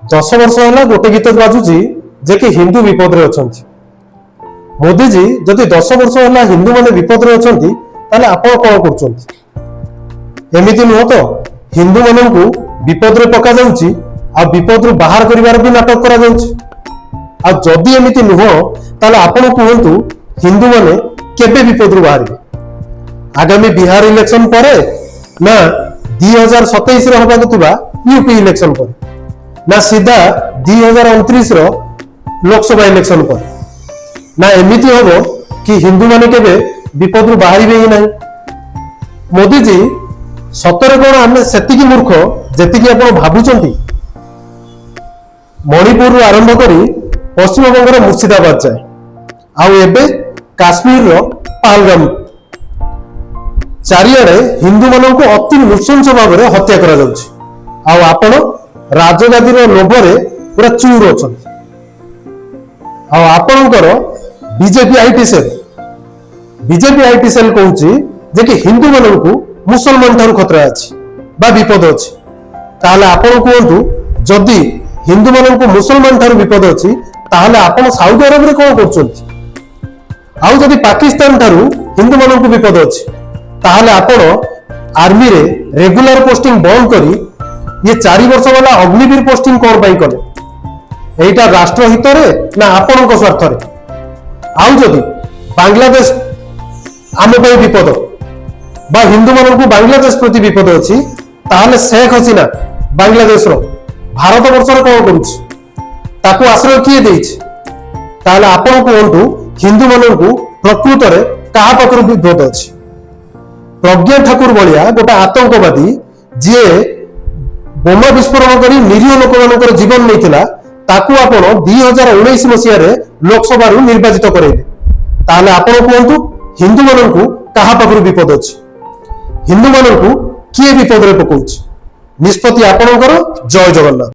10 वर्ष है गोटे गीत बाजुची जे कि हिंदू विपद रे अछंती। मोदी जी जदि 10 वर्ष है हिंदू माने विपद रे अछंती ताले आपण कोन करछंती? एमिति नुह तो हिंदू माननकु विपद रे पका जाउची आ विपद रू बाहर करिवार भी नाटक करा जाउची। आ जदि एमिति नुह ताले आपण कहंतु हिंदू माने केबे विपद रू बाहर? आगामी बिहार इलेक्शन परे ना 2027 रे होबा गतुबा यूपी इलेक्शन परे ना सीधा 2029 रो लोकसभा इलेक्शन पर ना एमिति होबो कि हिंदू माने केबे विपद रू बाहरिबे ही नहीं। मोदी जी सतरे कोन आमे सेतिकी मूर्ख जेतिकी आपण भाबुचंती? मणिपुर रू आरंभ करी पश्चिम बंगर मुर्शिदाबाद जाए आउ एबे काश्मीर रो पहलगाम चारियाडे हिंदू मानक अति नृशंस भाव में हत्या करा जाउछि। आउ आपण राजगादी रो लोभरे पूरा चूर अछन। आउ आपणकर बीजेपी आईटी सेल कहूछि जे कि हिंदू मानक मुसलमान थारु खतरा अछि बा विपद अछि। ताले आपण कहंतु जदि हिंदू मानक मुसलमान थारु विपद अछि ताले आपण साउदी अरब रे कोन करछंती? आउ जदि पाकिस्तान थारु हिंदू मानक विपद अछि ताहले आपण आर्मी रे रेगुलर पोस्टिंग बंद करी ये 4 वर्ष वाला अग्निवीर पोस्टिंग कोन पाई कले? एटा राष्ट्र हित रे ना आपण को स्वार्थ रे? आउ जदि बांग्लादेश आम पई विपद बा हिंदू मानक बांग्लादेश प्रति विपद अछि ताहले शेख हसीना बांग्लादेश रो भारत वर्ष रे कोन करूछि? ताको आश्रय किए देछि? ताहले आपण कहंतु हिंदू मानक प्रकृत रे काहा पकर विपद अछि? प्रज्ञा ठाकुर भलिया गोटे आतंकवादी जे बोमा विस्फोरण करी निरीह लोक मानकर जीवन नैथिला ताकू आपण 2019 मसिया रे लोकसभा रु निर्वाचित करैले। ताले आपण कहंतु हिंदू मानकु काहा पकर विपद अछि? हिंदू मानकु किए विपद रे पकोछि? निष्पत्ति आपणकर। जय जगन्नाथ।